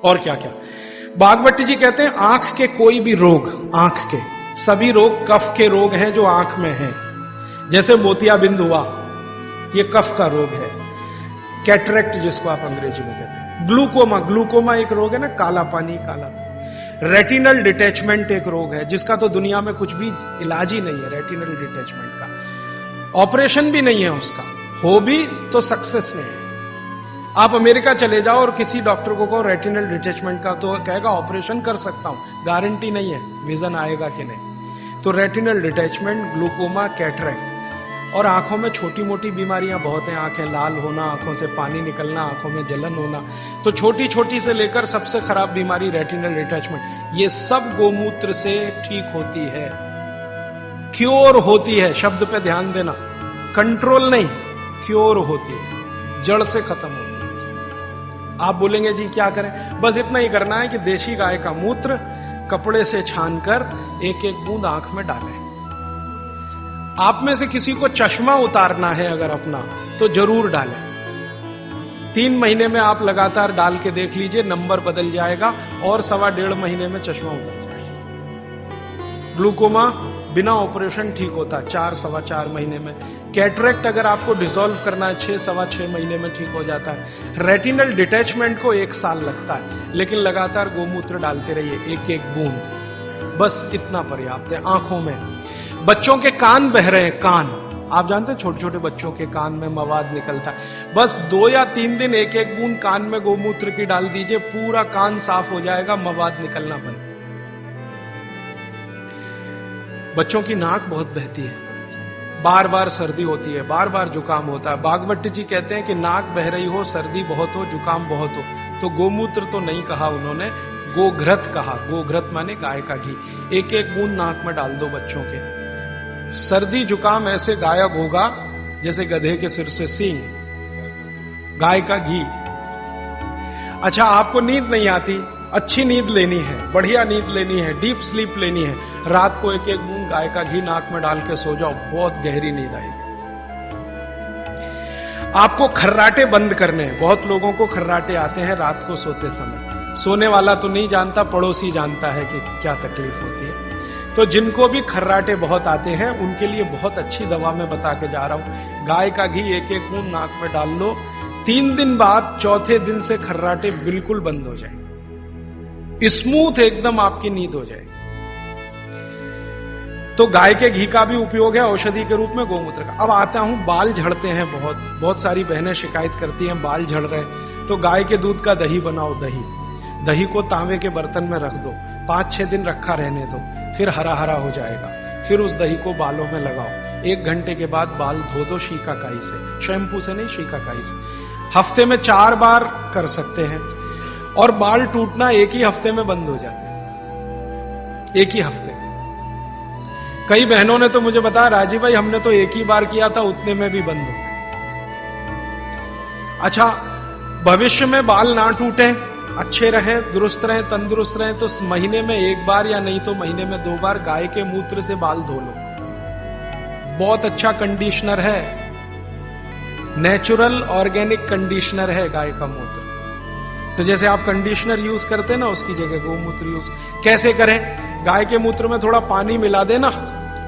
और क्या क्या। बागवती जी कहते हैं आंख के कोई भी रोग, आंख के सभी रोग कफ के रोग हैं जो आंख में हैं। जैसे मोतियाबिंद हुआ, ये कफ का रोग है। कैटरेक्ट जिसको आप अंग्रेजी में कहते हैं। ग्लूकोमा, ग्लूकोमा एक रोग है ना, काला पानी, काला। रेटिनल डिटैचमेंट एक रोग है जिसका तो दुनिया में कुछ भी इलाज ही नहीं है, रेटिनल डिटैचमेंट का ऑपरेशन भी नहीं है, उसका हो भी तो सक्सेस नहीं है। आप अमेरिका चले जाओ और किसी डॉक्टर को कहो रेटिनल डिटैचमेंट का, तो कहेगा ऑपरेशन कर सकता हूं, गारंटी नहीं है विजन आएगा कि नहीं। तो रेटिनल डिटैचमेंट, ग्लूकोमा, कैटरेक्ट। और आंखों में छोटी मोटी बीमारियां बहुत हैं, आंखें लाल होना, आंखों से पानी निकलना, आंखों में जलन होना। तो छोटी छोटी से लेकर सबसे खराब बीमारी रेटिनल डिटैचमेंट, ये सब गोमूत्र से ठीक होती है, क्योर होती है। शब्द पे ध्यान देना, कंट्रोल नहीं, क्योर होती है, जड़ से खत्म होती है। आप बोलेंगे जी क्या करें? बस इतना ही करना है कि देशी गाय का मूत्र कपड़े से छानकर एक एक बूंद आंख में डालें। आप में से किसी को चश्मा उतारना है अगर अपना, तो जरूर डालें। 3 महीने में आप लगातार डाल के देख लीजिए, नंबर बदल जाएगा और 1.5 महीने में चश्मा उतर जाएगा। ग्लूकोमा बिना ऑपरेशन ठीक होता है 4-4.25 महीने में। कैटरेक्ट अगर आपको डिसॉल्व करना है 6-6.25 महीने में ठीक हो जाता है। रेटिनल डिटैचमेंट को 1 साल लगता है, लेकिन लगातार गोमूत्र डालते रहिए, एक एक बूंद, बस इतना पर्याप्त है। आंखों में, बच्चों के कान बह रहे हैं, कान, आप जानते हैं छोटे छोटे बच्चों के कान में मवाद निकलता है, बस 2 या 3 दिन एक एक बूंद कान में गोमूत्र की डाल दीजिए, पूरा कान साफ हो जाएगा, मवाद निकलना बंद। बच्चों की नाक बहुत बहती है, बार बार सर्दी होती है, बार बार जुकाम होता है। बागवती जी कहते हैं कि नाक बह रही हो, सर्दी बहुत हो, जुकाम बहुत हो, तो गोमूत्र तो नहीं कहा उन्होंने, गोघृत कहा। गोघृत माने गाय का घी, एक एक बूंद नाक में डाल दो बच्चों के। सर्दी जुकाम ऐसे गायब होगा जैसे गधे के सिर से सींग। गाय का घी। अच्छा, आपको नींद नहीं आती, अच्छी नींद लेनी है, बढ़िया नींद लेनी है, डीप स्लीप लेनी है, रात को एक एक बूंद गाय का घी नाक में डाल के सो जाओ, बहुत गहरी नींद आएगी। आपको खर्राटे बंद करने हैं। बहुत लोगों को खर्राटे आते हैं रात को सोते समय। सोने वाला तो नहीं जानता, पड़ोसी जानता है कि क्या तकलीफ होती है। तो जिनको भी खर्राटे बहुत आते हैं उनके लिए बहुत अच्छी दवा मैं बता के जा रहा हूं। गाय का घी एक एक बूंद नाक में डाल लो, 3 दिन बाद चौथे दिन से खर्राटे बिल्कुल बंद हो जाए, स्मूथ एकदम आपकी नींद हो जाए। तो गाय के घी का भी उपयोग है औषधि के रूप में, गोमूत्र का। अब आता हूं, बाल झड़ते हैं बहुत सारी बहनें शिकायत करती हैं बाल झड़ रहे हैं, तो गाय के दूध का दही बनाओ। दही को तांबे के बर्तन में रख दो, 5-6 दिन रखा रहने दो, फिर हरा हरा हो जाएगा। फिर उस दही को बालों में लगाओ, 1 घंटे के बाद बाल धो दो शीकाकाई से, शैम्पू से नहीं, शीकाकाई से। हफ्ते में 4 बार कर सकते हैं। और बाल टूटना एक ही हफ्ते में बंद हो जाते हैं, एक ही हफ्ते। कई बहनों ने तो मुझे बताया, राजीव भाई हमने तो एक ही बार किया था, उतने में भी बंद हो गए। अच्छा, भविष्य में बाल ना टूटे, अच्छे रहें, दुरुस्त रहें, तंदुरुस्त रहें, तो महीने में 1 बार या नहीं तो महीने में 2 बार गाय के मूत्र से बाल धो लो। बहुत अच्छा कंडीशनर है, नेचुरल ऑर्गेनिक कंडीशनर है गाय का मूत्र। तो जैसे आप कंडीशनर यूज करते हैं ना, उसकी जगह गोमूत्र यूज कैसे करें? गाय के मूत्र में थोड़ा पानी मिला देना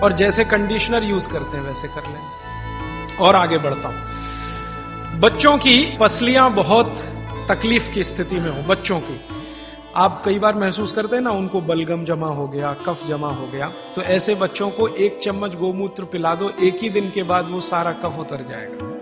और जैसे कंडीशनर यूज करते हैं वैसे कर लें। और आगे बढ़ता हूं। बच्चों की पसलियां बहुत तकलीफ की स्थिति में हो, बच्चों की, आप कई बार महसूस करते हैं ना, उनको बलगम जमा हो गया, कफ जमा हो गया, तो ऐसे बच्चों को 1 चम्मच गोमूत्र पिला दो, एक ही दिन के बाद वो सारा कफ उतर जाएगा।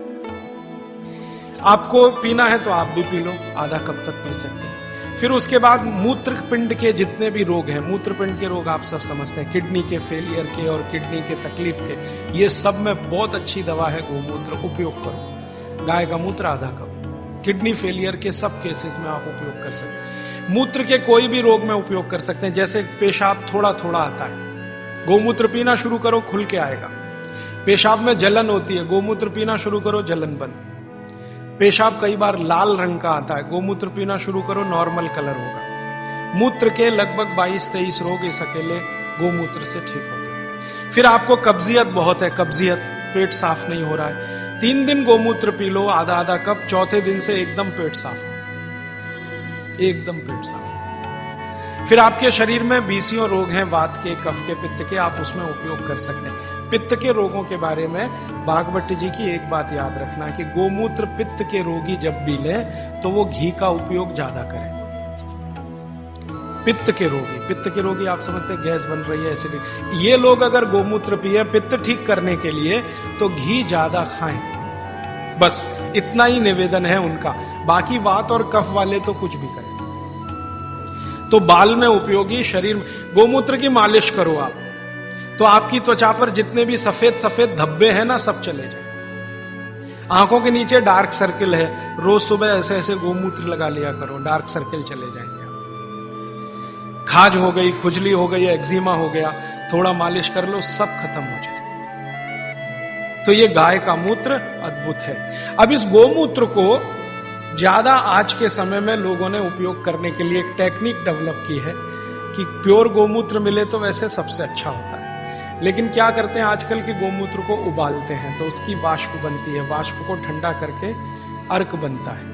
आपको पीना है तो आप भी पी लो, आधा कप तक पी सकते हैं। फिर उसके बाद मूत्रपिंड के जितने भी रोग हैं, मूत्रपिंड के रोग आप सब समझते हैं, किडनी के फेलियर के और किडनी के तकलीफ के, ये सब में बहुत अच्छी दवा है गोमूत्र, उपयोग करो। गाय का मूत्र आधा कप, किडनी फेलियर के सब केसेस में आप उपयोग कर सकते हैं। मूत्र के कोई भी रोग में उपयोग कर सकते हैं। जैसे पेशाब थोड़ा थोड़ा आता है, गोमूत्र पीना शुरू करो, खुल के आएगा। पेशाब में जलन होती है, गोमूत्र पीना शुरू करो, जलन बंद। पेशाब कई बार लाल रंग का आता है, गोमूत्र पीना शुरू करो, नॉर्मल कलर होगा। मूत्र के लगभग 22-23 रोग इस अकेले गोमूत्र से ठीक होते हैं। फिर आपको कब्जियत बहुत है, कब्जियत, पेट साफ नहीं हो रहा है, 3 दिन गोमूत्र पी लो, आधा आधा कप, चौथे दिन से एकदम पेट साफ, एकदम पेट साफ। फिर आपके शरीर में 20 रोग हैं, वात के, कफ के, पित्त के, आप उसमें उपयोग कर सकते हैं। पित्त के रोगों के बारे में भागवत जी की एक बात याद रखना कि गोमूत्र पित्त के रोगी जब भी लें तो वो घी का उपयोग ज्यादा करें। पित्त के रोगी आप समझते हैं गैस बन रही है, एसिडिटी, ये लोग अगर गोमूत्र पिए पित्त ठीक करने के लिए तो घी ज्यादा खाएं। बस इतना ही निवेदन है उनका। बाकी वात और कफ वाले तो कुछ भी करें। तो बाल में उपयोगी, शरीर में गोमूत्र की मालिश करो आप, तो आपकी त्वचा पर जितने भी सफेद सफेद धब्बे हैं ना, सब चले जाए। आंखों के नीचे डार्क सर्किल है, रोज सुबह ऐसे ऐसे गोमूत्र लगा लिया करो, डार्क सर्किल चले जाएंगे। खाज हो गई, खुजली हो गई, एक्जिमा हो गया, थोड़ा मालिश कर लो, सब खत्म हो जाए। तो ये गाय का मूत्र अद्भुत है। अब इस गोमूत्र को ज्यादा आज के समय में लोगों ने उपयोग करने के लिए एक टेक्निक डेवलप की है कि प्योर गोमूत्र मिले तो वैसे सबसे अच्छा होता है, लेकिन क्या करते हैं आजकल के गोमूत्र को उबालते हैं तो उसकी वाष्प बनती है, वाष्प को ठंडा करके अर्क बनता है।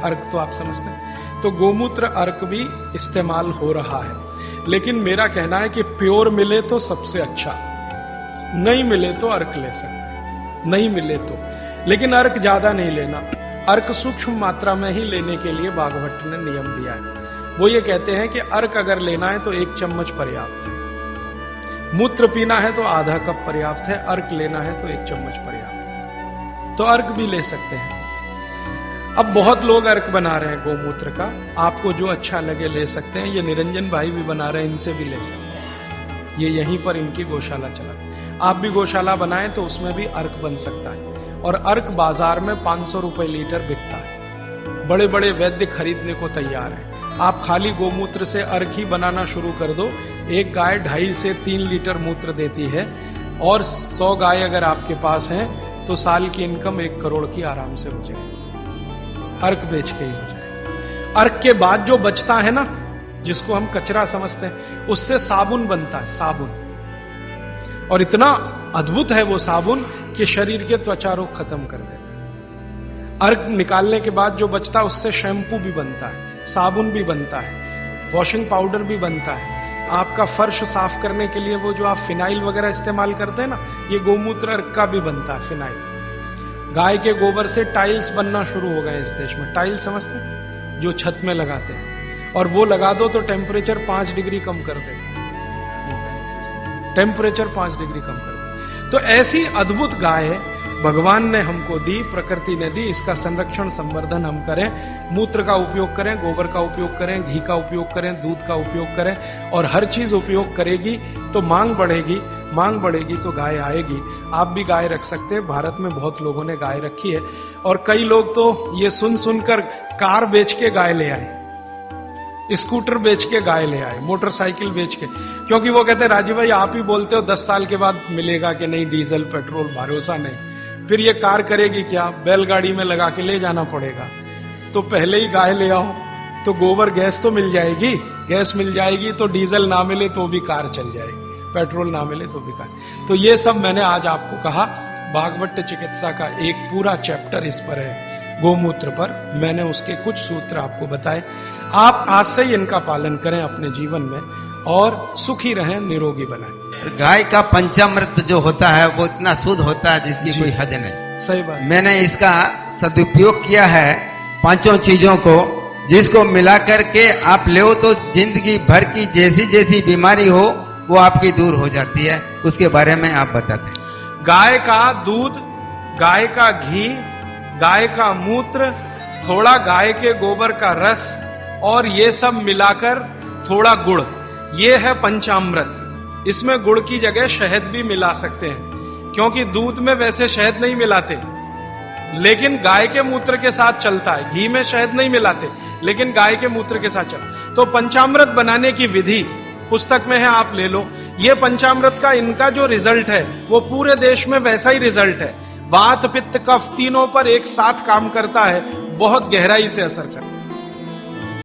अर्क तो आप समझते हैं। तो गोमूत्र अर्क भी इस्तेमाल हो रहा है, लेकिन मेरा कहना है कि प्योर मिले तो सबसे अच्छा, नहीं मिले तो अर्क ले सकते हैं, नहीं मिले तो, लेकिन अर्क ज्यादा नहीं लेना। अर्क सूक्ष्म मात्रा में ही लेने के लिए भागवत ने नियम दिया है। वो ये कहते हैं कि अर्क अगर लेना है तो 1 चम्मच पर्याप्त है, मूत्र पीना है तो आधा कप पर्याप्त है, अर्क लेना है तो 1 चम्मच पर्याप्त है। तो अर्क भी ले सकते हैं। अब बहुत लोग अर्क बना रहे हैं गोमूत्र का, आपको जो अच्छा लगे ले सकते हैं। ये निरंजन भाई भी बना रहे हैं, इनसे भी ले सकते हैं। ये यहीं पर इनकी गौशाला चला। आप भी गौशाला बनाएं तो उसमें भी अर्क बन सकता है। और अर्क बाजार में 500 रुपए लीटर बिकता है। बड़े बड़े वैद्य खरीदने को तैयार हैं। आप खाली गोमूत्र से अर्क ही बनाना शुरू कर दो। एक गाय 2.5 से 3 लीटर मूत्र देती है, और 100 गाय अगर आपके पास हैं तो साल की इनकम 1 करोड़ की आराम से हो जाएगी। अर्क बेच के ही हो जाए। अर्क के बाद जो बचता है ना, जिसको हम कचरा समझते हैं, उससे साबुन बनता है, साबुन। और इतना अद्भुत है वो साबुन कि शरीर के त्वचा रोग खत्म कर देता है। अर्क निकालने के बाद जो बचता है उससे शैम्पू भी बनता है, साबुन भी बनता है, वॉशिंग पाउडर भी बनता है। आपका फर्श साफ करने के लिए वो जो आप फिनाइल वगैरह इस्तेमाल करते हैं ना, ये गोमूत्र अर्क का भी बनता है, फिनाइल। गाय के गोबर से टाइल्स बनना शुरू हो गए इस देश में। टाइल्स समझते हैं, जो छत में लगाते हैं, और वो लगा दो तो टेम्परेचर 5 डिग्री कम कर देगा। टेम्परेचर 5 डिग्री कम कर देगा। तो ऐसी अद्भुत गाय भगवान ने हमको दी, प्रकृति ने दी। इसका संरक्षण संवर्धन हम करें, मूत्र का उपयोग करें, गोबर का उपयोग करें, घी का उपयोग करें, दूध का उपयोग करें, और हर चीज उपयोग करेगी तो मांग बढ़ेगी। मांग बढ़ेगी तो गाय आएगी। आप भी गाय रख सकते हैं। भारत में बहुत लोगों ने गाय रखी है, और कई लोग तो ये सुन सुनकर कार बेच के गाय ले आए, स्कूटर बेच के गाय ले आए, मोटरसाइकिल बेच के। क्योंकि वो कहते हैं राजीव भाई आप ही बोलते हो 10 साल के बाद मिलेगा कि नहीं डीजल पेट्रोल, भरोसा नहीं। फिर ये कार करेगी क्या, बैलगाड़ी में लगा के ले जाना पड़ेगा। तो पहले ही गाय ले आओ तो गोबर गैस तो मिल जाएगी, गैस मिल जाएगी तो डीजल ना मिले तो भी कार चल जाएगी, पेट्रोल ना मिले तो भी कार। तो ये सब मैंने आज आपको कहा। भागवत चिकित्सा का एक पूरा चैप्टर इस पर है, गोमूत्र पर। मैंने उसके कुछ सूत्र आपको बताए। आप आज से ही इनका पालन करें अपने जीवन में और सुखी रहें, निरोगी बनाएं। गाय का पंचामृत जो होता है वो इतना शुद्ध होता है जिसकी कोई हद नहीं। सही बात। मैंने इसका सदुपयोग किया है 5 चीजों को, जिसको मिला करके आप ले तो जिंदगी भर की जैसी जैसी बीमारी हो वो आपकी दूर हो जाती है। उसके बारे में आप बताते हैं। गाय का दूध, गाय का घी, गाय का मूत्र, थोड़ा गाय के गोबर का रस, और ये सब मिलाकर थोड़ा गुड़, ये है पंचामृत। इसमें गुड़ की जगह शहद भी मिला सकते हैं, क्योंकि दूध में वैसे शहद नहीं मिलाते, लेकिन गाय के मूत्र के साथ चलता है। घी में शहद नहीं मिलाते, लेकिन गाय के मूत्र के साथ चलता। तो पंचामृत बनाने की विधि पुस्तक में है, आप ले लो। ये पंचामृत का इनका जो रिजल्ट है वो पूरे देश में वैसा ही रिजल्ट है। वात, पित्त, कफ तीनों पर एक साथ काम करता है, बहुत गहराई से असर करता है।